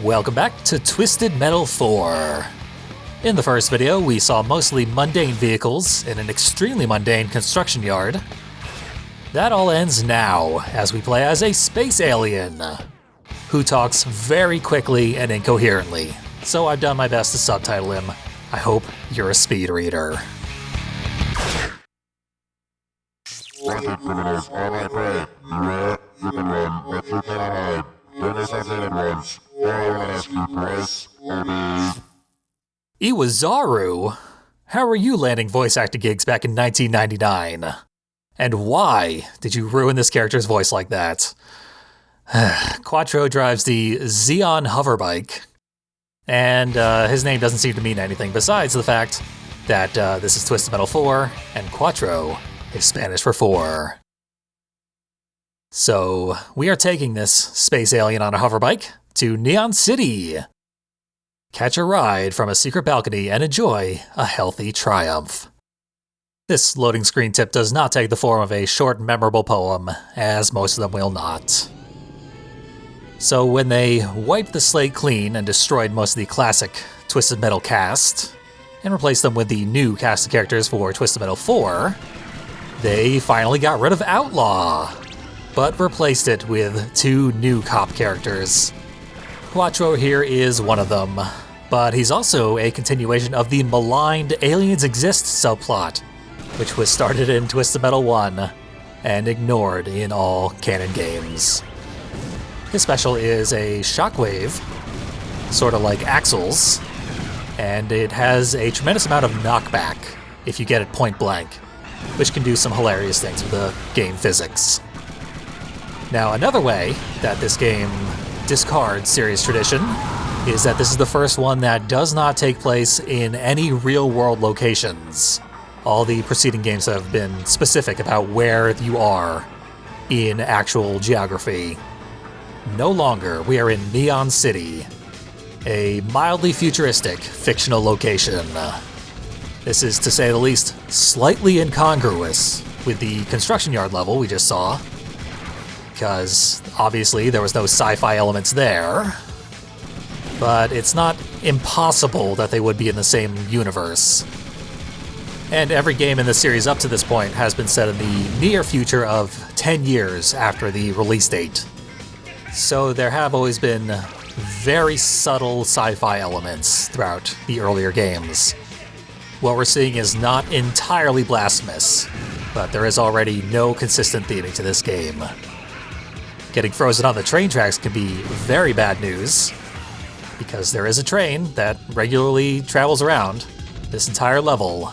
Welcome back to Twisted Metal 4. In the first video, we saw mostly mundane vehicles in an extremely mundane construction yard. That all ends now, as we play as a space alien, who talks very quickly and incoherently, so I've done my best to subtitle him. I hope you're a speed reader. Wanted criminals are my prey. Beware, you can run, but you cannot hide. Don't assassinate once. All I will ask you twice, Iwazaru? How are you landing voice acting gigs back in 1999? And why did you ruin this character's voice like that? Quatro drives the Xeon hoverbike, and his name doesn't seem to mean anything besides the fact that this is Twisted Metal 4, and Quatro is Spanish for 4. So, we are taking this space alien on a hoverbike to Neon City. Catch a ride from a secret balcony and enjoy a healthy triumph. This loading screen tip does not take the form of a short, memorable poem, as most of them will not. So when they wiped the slate clean and destroyed most of the classic Twisted Metal cast, and replaced them with the new cast of characters for Twisted Metal 4, they finally got rid of Outlaw, but replaced it with 2 new cop characters. Quatro here is one of them, but he's also a continuation of the maligned Aliens Exist subplot, which was started in Twisted Metal 1 and ignored in all canon games. His special is a shockwave, sort of like Axel's, and it has a tremendous amount of knockback if you get it point blank, which can do some hilarious things with the game physics. Now, another way that this game discards series tradition is that this is the first one that does not take place in any real-world locations. All the preceding games have been specific about where you are in actual geography. No longer, we are in Neon City, a mildly futuristic fictional location. This is, to say the least, slightly incongruous with the construction yard level we just saw, because obviously there was no sci-fi elements there, but it's not impossible that they would be in the same universe. And every game in the series up to this point has been set in the near future of 10 years after the release date. So there have always been very subtle sci-fi elements throughout the earlier games. What we're seeing is not entirely blasphemous, but there is already no consistent theming to this game. Getting frozen on the train tracks can be very bad news, because there is a train that regularly travels around this entire level,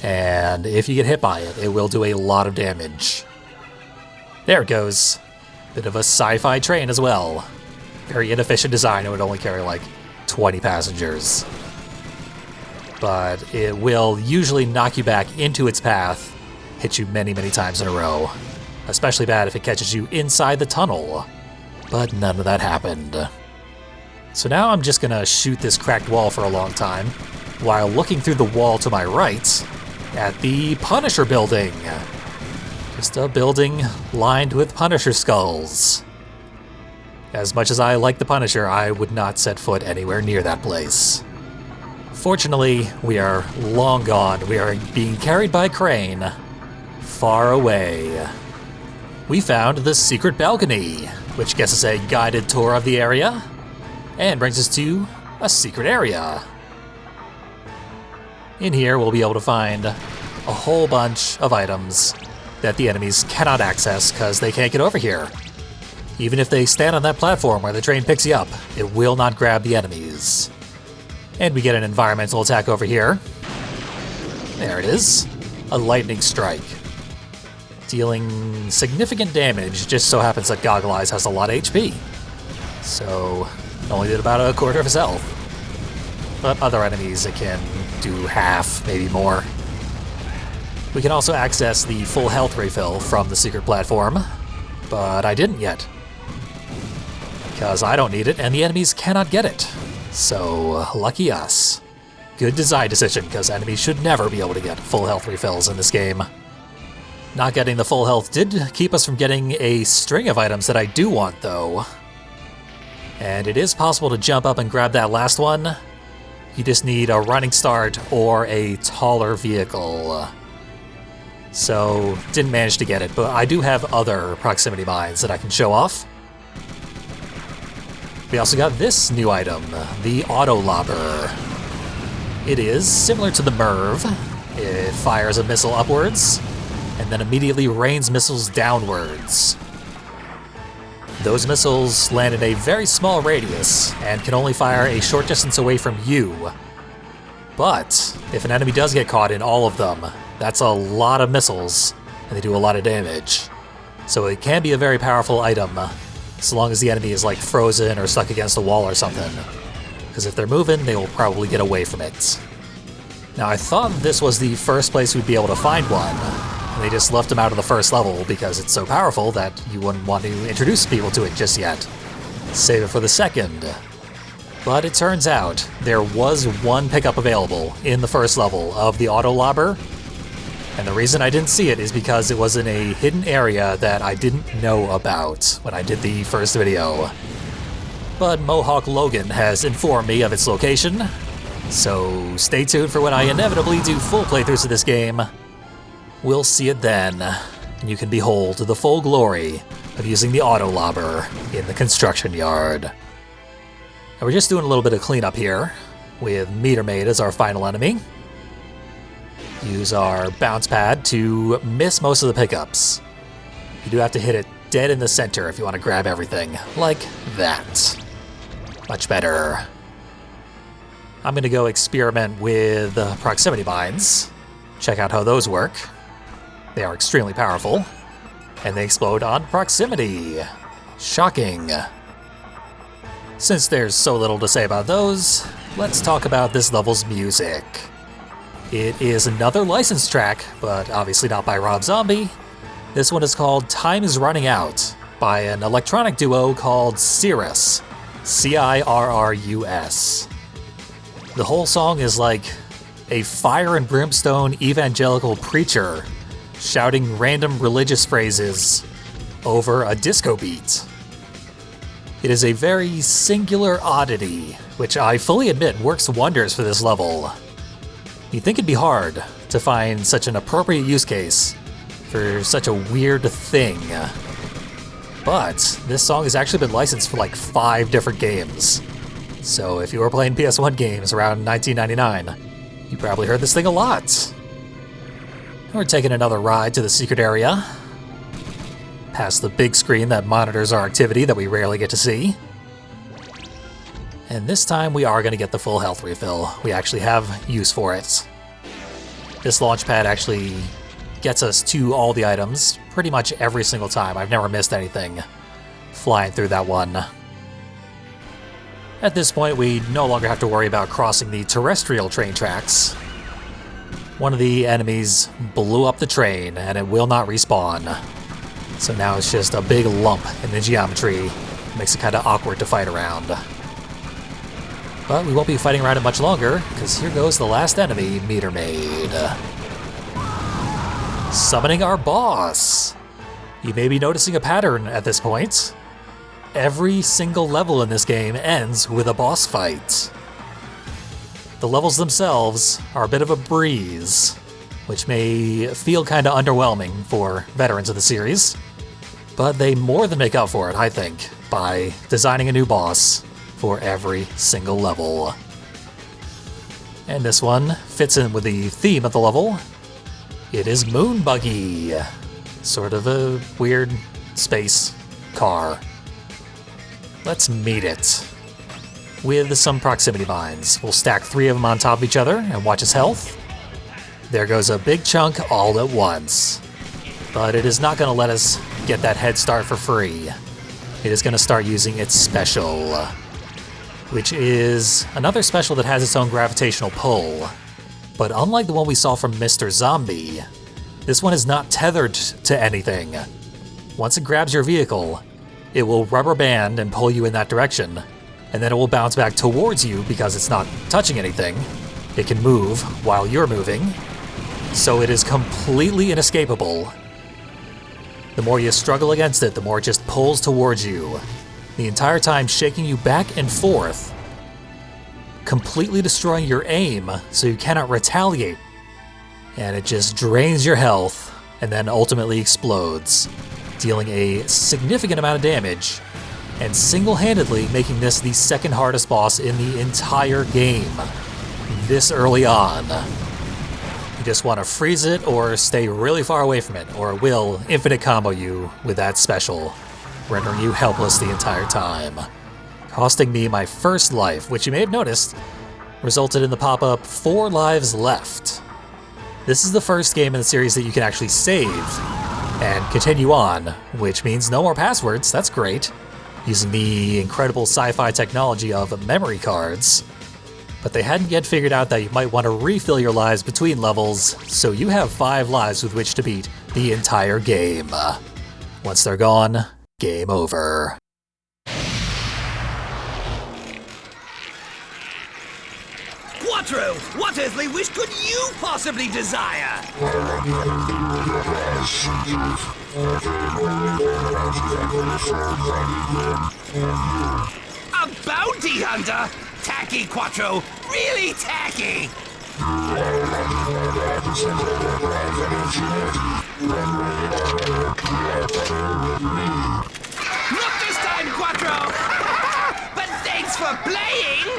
and if you get hit by it, it will do a lot of damage. There it goes. Bit of a sci-fi train as well. Very inefficient design, it would only carry like 20 passengers. But it will usually knock you back into its path, hit you many, many times in a row. Especially bad if it catches you inside the tunnel. But none of that happened. So now I'm just gonna shoot this cracked wall for a long time, while looking through the wall to my right at the Punisher building. Just a building lined with Punisher skulls. As much as I like the Punisher, I would not set foot anywhere near that place. Fortunately, we are long gone. We are being carried by a crane far away. We found the secret balcony, which gets us a guided tour of the area and brings us to a secret area. In here, we'll be able to find a whole bunch of items that the enemies cannot access because they can't get over here. Even if they stand on that platform where the train picks you up, it will not grab the enemies. And we get an environmental attack over here. There it is. A lightning strike. Dealing significant damage, just so happens that Goggle Eyes has a lot of HP. So, only did about a quarter of his health. But other enemies, it can do half, maybe more. We can also access the full health refill from the secret platform, but I didn't yet. Because I don't need it, and the enemies cannot get it. So, lucky us. Good design decision, because enemies should never be able to get full health refills in this game. Not getting the full health did keep us from getting a string of items that I do want, though. And it is possible to jump up and grab that last one. You just need a running start or a taller vehicle. So, didn't manage to get it, but I do have other proximity mines that I can show off. We also got this new item, the Auto Lobber. It is similar to the Merv. It fires a missile upwards, and then immediately rains missiles downwards. Those missiles land in a very small radius, and can only fire a short distance away from you. But, if an enemy does get caught in all of them, that's a lot of missiles, and they do a lot of damage. So it can be a very powerful item, so long as the enemy is like frozen or stuck against a wall or something. Because if they're moving, they will probably get away from it. Now I thought this was the first place we'd be able to find one, and they just left them out of the first level because it's so powerful that you wouldn't want to introduce people to it just yet. Save it for the second. But it turns out there was one pickup available in the first level of the Auto Lobber, and the reason I didn't see it is because it was in a hidden area that I didn't know about when I did the first video. But Mohawk Logan has informed me of its location, so stay tuned for when I inevitably do full playthroughs of this game. We'll see it then, and you can behold the full glory of using the Auto Lobber in the construction yard. And we're just doing a little bit of cleanup here, with Meter Maid as our final enemy. Use our bounce pad to miss most of the pickups. You do have to hit it dead in the center if you want to grab everything, like that. Much better. I'm going to go experiment with proximity mines, check out how those work. They are extremely powerful, and they explode on proximity. Shocking. Since there's so little to say about those, let's talk about this level's music. It is another licensed track, but obviously not by Rob Zombie. This one is called Time Is Running Out by an electronic duo called Cirrus. C-I-R-R-U-S. The whole song is like a fire and brimstone evangelical preacher shouting random religious phrases over a disco beat. It is a very singular oddity, which I fully admit works wonders for this level. You'd think it'd be hard to find such an appropriate use case for such a weird thing. But this song has actually been licensed for like 5 different games. So if you were playing PS1 games around 1999, you probably heard this thing a lot. We're taking another ride to the secret area, past the big screen that monitors our activity that we rarely get to see. And this time we are going to get the full health refill. We actually have use for it. This launch pad actually gets us to all the items pretty much every single time. I've never missed anything flying through that one. At this point, we no longer have to worry about crossing the terrestrial train tracks. One of the enemies blew up the train and it will not respawn. So now it's just a big lump in the geometry. It makes it kind of awkward to fight around. But we won't be fighting around it much longer, because here goes the last enemy, Meter Maid. Summoning our boss! You may be noticing a pattern at this point. Every single level in this game ends with a boss fight. The levels themselves are a bit of a breeze, which may feel kind of underwhelming for veterans of the series, but they more than make up for it, I think, by designing a new boss for every single level. And this one fits in with the theme of the level. It is Moonbuggy, sort of a weird space car. Let's meet it with some proximity mines. We'll stack 3 of them on top of each other and watch his health. There goes a big chunk all at once. But it is not going to let us get that head start for free. It is going to start using its special, which is another special that has its own gravitational pull. But unlike the one we saw from Mr. Zombie, this one is not tethered to anything. Once it grabs your vehicle, it will rubber band and pull you in that direction, and then it will bounce back towards you because it's not touching anything. It can move while you're moving, so it is completely inescapable. The more you struggle against it, the more it just pulls towards you. the entire time shaking you back and forth, completely destroying your aim so you cannot retaliate, and it just drains your health and then ultimately explodes, dealing a significant amount of damage and single-handedly making this the second hardest boss in the entire game this early on. You just want to freeze it or stay really far away from it, or it will infinite combo you with that special, rendering you helpless the entire time. Costing me my first life, which you may have noticed resulted in the pop-up 4 lives left. This is the first game in the series that you can actually save and continue on, which means no more passwords. That's great, using the incredible sci-fi technology of memory cards. But they hadn't yet figured out that you might want to refill your lives between levels, so you have 5 lives with which to beat the entire game. Once they're gone, game over. Quatro, what earthly wish could you possibly desire? A bounty hunter? Tacky, Quatro. Really tacky. Not this time, Quatro! But thanks for playing!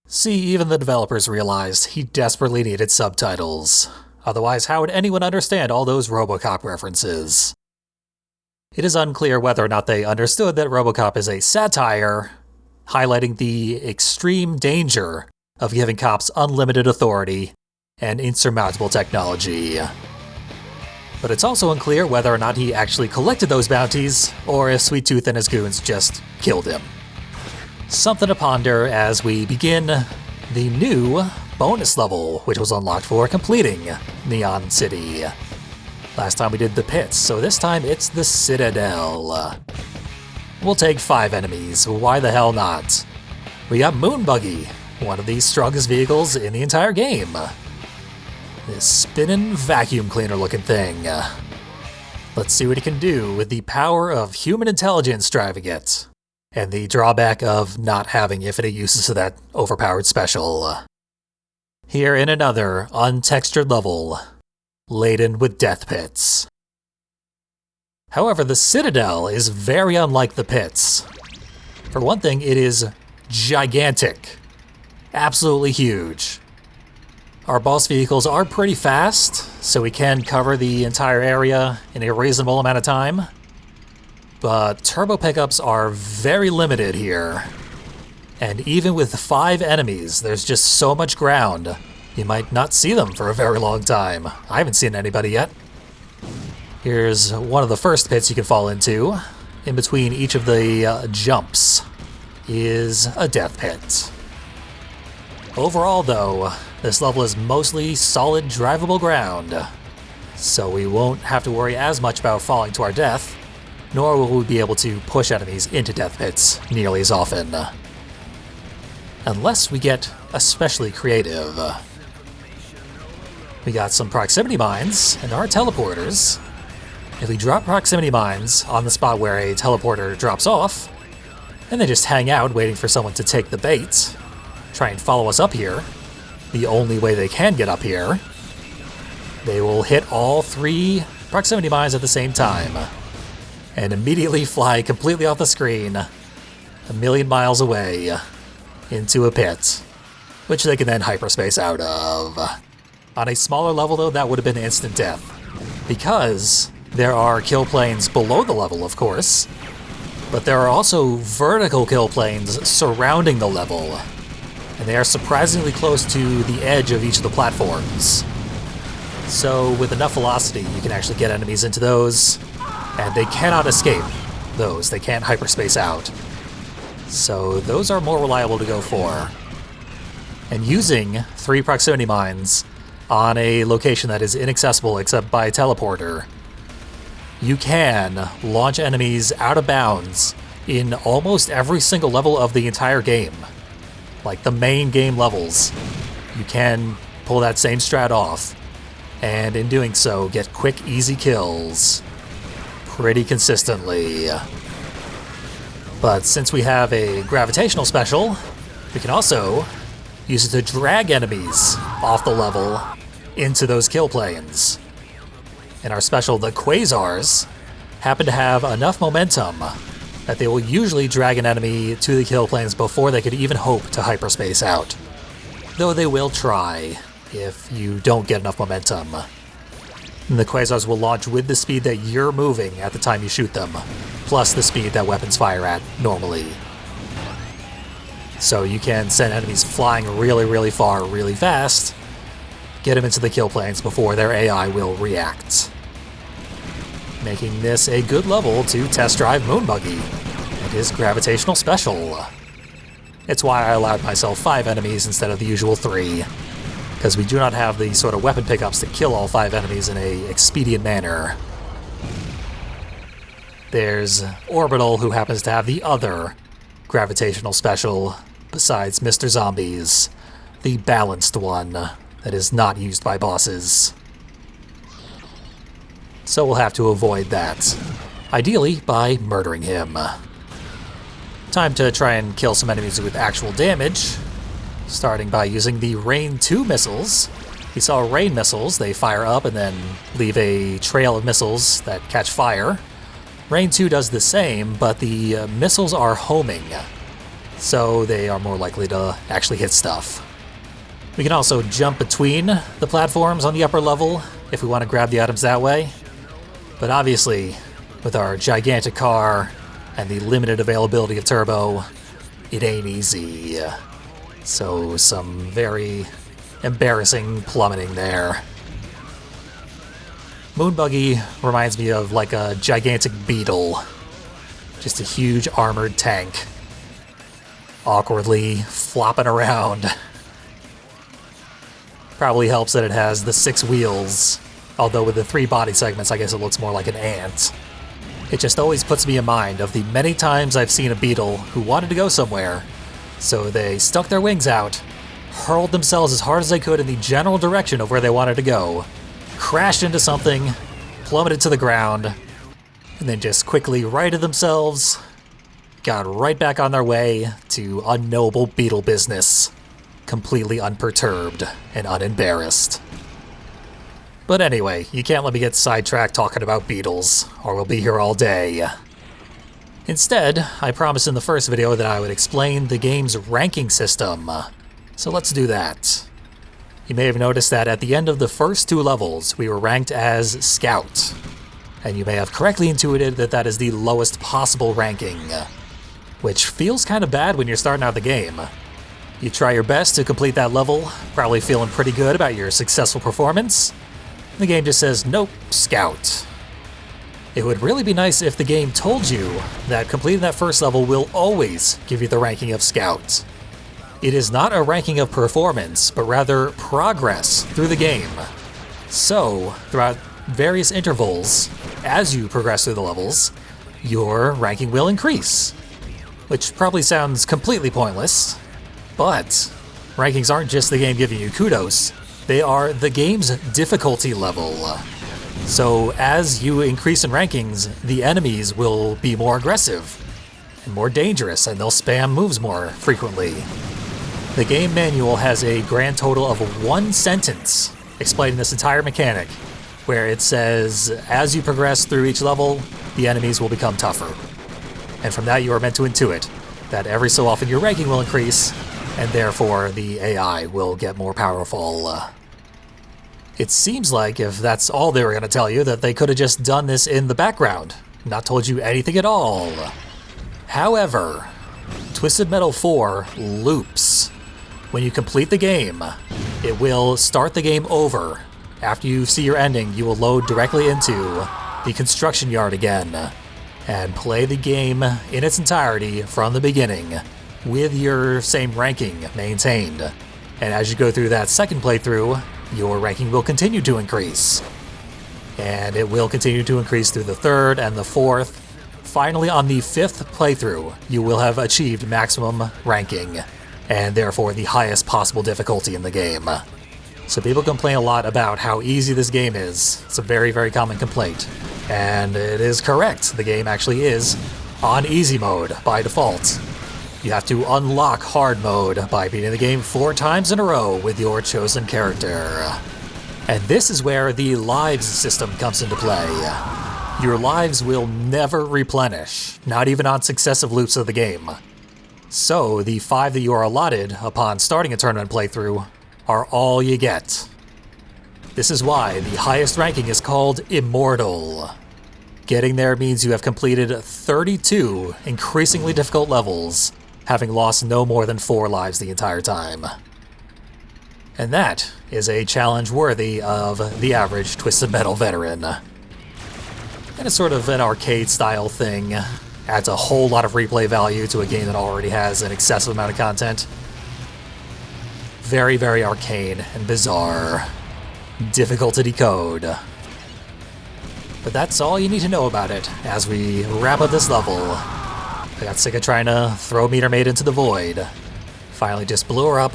See, even the developers realized he desperately needed subtitles. Otherwise, how would anyone understand all those RoboCop references? It is unclear whether or not they understood that RoboCop is a satire, highlighting the extreme danger of giving cops unlimited authority and insurmountable technology. But it's also unclear whether or not he actually collected those bounties, or if Sweet Tooth and his goons just killed him. Something to ponder as we begin the new bonus level, which was unlocked for completing Neon City. Last time we did the pits, so this time it's the Citadel. We'll take 5 enemies, why the hell not? We got Moonbuggy, one of the strongest vehicles in the entire game. This spinning vacuum cleaner looking thing. Let's see what it can do with the power of human intelligence driving it, and the drawback of not having infinite uses of that overpowered special. Here in another untextured level, laden with death pits. However, the Citadel is very unlike the pits. For one thing, it is gigantic. Absolutely huge. Our boss vehicles are pretty fast, so we can cover the entire area in a reasonable amount of time. But turbo pickups are very limited here. And even with 5 enemies, there's just so much ground, you might not see them for a very long time. I haven't seen anybody yet. Here's one of the first pits you can fall into. In between each of the jumps is a death pit. Overall, though, this level is mostly solid drivable ground, so we won't have to worry as much about falling to our death, nor will we be able to push enemies into death pits nearly as often. Unless we get especially creative. We got some proximity mines, and there are teleporters. If we drop proximity mines on the spot where a teleporter drops off, and they just hang out waiting for someone to take the bait, try and follow us up here, the only way they can get up here, they will hit all 3 proximity mines at the same time, and immediately fly completely off the screen, a million miles away, into a pit, which they can then hyperspace out of. On a smaller level, though, that would have been instant death, because there are kill planes below the level, of course, but there are also vertical kill planes surrounding the level, and they are surprisingly close to the edge of each of the platforms. So with enough velocity, you can actually get enemies into those, and they cannot escape those. They can't hyperspace out. So those are more reliable to go for. And using 3 proximity mines on a location that is inaccessible except by teleporter, you can launch enemies out of bounds in almost every single level of the entire game. like the main game levels, you can pull that same strat off, and in doing so, get quick, easy kills pretty consistently. But since we have a gravitational special, we can also use it to drag enemies off the level into those kill planes. In our special, the Quasars happen to have enough momentum that they will usually drag an enemy to the kill planes before they could even hope to hyperspace out. Though they will try if you don't get enough momentum. And the Quasars will launch with the speed that you're moving at the time you shoot them, plus the speed that weapons fire at normally. So you can send enemies flying really, really far, really fast, get them into the kill planes before their AI will react. Making this a good level to test drive Moonbuggy and his gravitational special. It's why I allowed myself 5 enemies instead of the usual 3, because we do not have the sort of weapon pickups to kill all 5 enemies in a expedient manner. There's Orbital, who happens to have the other gravitational special besides Mr. Zombies, the balanced one that is not used by bosses. So we'll have to avoid that, ideally by murdering him. Time to try and kill some enemies with actual damage, starting by using the Rain 2 missiles. We saw Rain missiles, they fire up and then leave a trail of missiles that catch fire. Rain 2 does the same, but the missiles are homing, so they are more likely to actually hit stuff. We can also jump between the platforms on the upper level if we want to grab the items that way. But obviously, with our gigantic car and the limited availability of turbo, it ain't easy. So some very embarrassing plummeting there. Moonbuggy reminds me of like a gigantic beetle. Just a huge armored tank. Awkwardly flopping around. Probably helps that it has the 6 wheels. Although with the 3 body segments, I guess it looks more like an ant. It just always puts me in mind of the many times I've seen a beetle who wanted to go somewhere, so they stuck their wings out, hurled themselves as hard as they could in the general direction of where they wanted to go, crashed into something, plummeted to the ground, and then just quickly righted themselves, got right back on their way to unknowable beetle business, completely unperturbed and unembarrassed. But anyway, you can't let me get sidetracked talking about beetles, or we'll be here all day. Instead, I promised in the first video that I would explain the game's ranking system, so let's do that. You may have noticed that at the end of the first 2 levels, we were ranked as Scout, and you may have correctly intuited that that is the lowest possible ranking, which feels kind of bad when you're starting out the game. You try your best to complete that level, probably feeling pretty good about your successful performance. The game just says, nope, Scout. It would really be nice if the game told you that completing that first level will always give you the ranking of Scout. It is not a ranking of performance, but rather progress through the game. So, throughout various intervals, as you progress through the levels, your ranking will increase. Which probably sounds completely pointless, but rankings aren't just the game giving you kudos. They are the game's difficulty level. So as you increase in rankings, the enemies will be more aggressive and more dangerous, and they'll spam moves more frequently. The game manual has a grand total of 1 sentence explaining this entire mechanic, where it says, as you progress through each level, the enemies will become tougher. And from that you are meant to intuit that every so often your ranking will increase, and therefore the AI will get more powerful. It seems like if that's all they were going to tell you, that they could have just done this in the background, not told you anything at all. However, Twisted Metal 4 loops. When you complete the game, it will start the game over. After you see your ending, you will load directly into the construction yard again and play the game in its entirety from the beginning with your same ranking maintained. And as you go through that second playthrough, your ranking will continue to increase. And it will continue to increase through the third and the fourth. Finally, on the 5th playthrough, you will have achieved maximum ranking, and therefore the highest possible difficulty in the game. So people complain a lot about how easy this game is. It's a very, very common complaint. And it is correct. The game actually is on easy mode by default. You have to unlock hard mode by beating the game 4 times in a row with your chosen character. And this is where the lives system comes into play. Your lives will never replenish, not even on successive loops of the game. So the 5 that you are allotted upon starting a tournament playthrough are all you get. This is why the highest ranking is called Immortal. Getting there means you have completed 32 increasingly difficult levels, having lost no more than 4 lives the entire time. And that is a challenge worthy of the average Twisted Metal veteran. And it's sort of an arcade-style thing. Adds a whole lot of replay value to a game that already has an excessive amount of content. Very, very arcane and bizarre. Difficult to decode. But that's all you need to know about it as we wrap up this level. I got sick of trying to throw Meter Maid into the void. Finally just blew her up.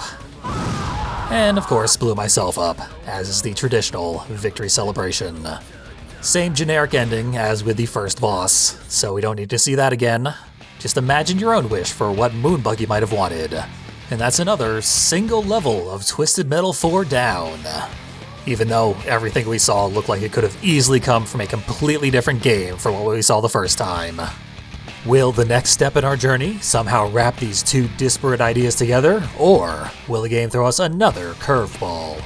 And of course blew myself up, as is the traditional victory celebration. Same generic ending as with the first boss, so we don't need to see that again. Just imagine your own wish for what Moonbuggy might have wanted. And that's another single level of Twisted Metal 4 down. Even though everything we saw looked like it could have easily come from a completely different game from what we saw the first time. Will the next step in our journey somehow wrap these 2 disparate ideas together, or will the game throw us another curveball?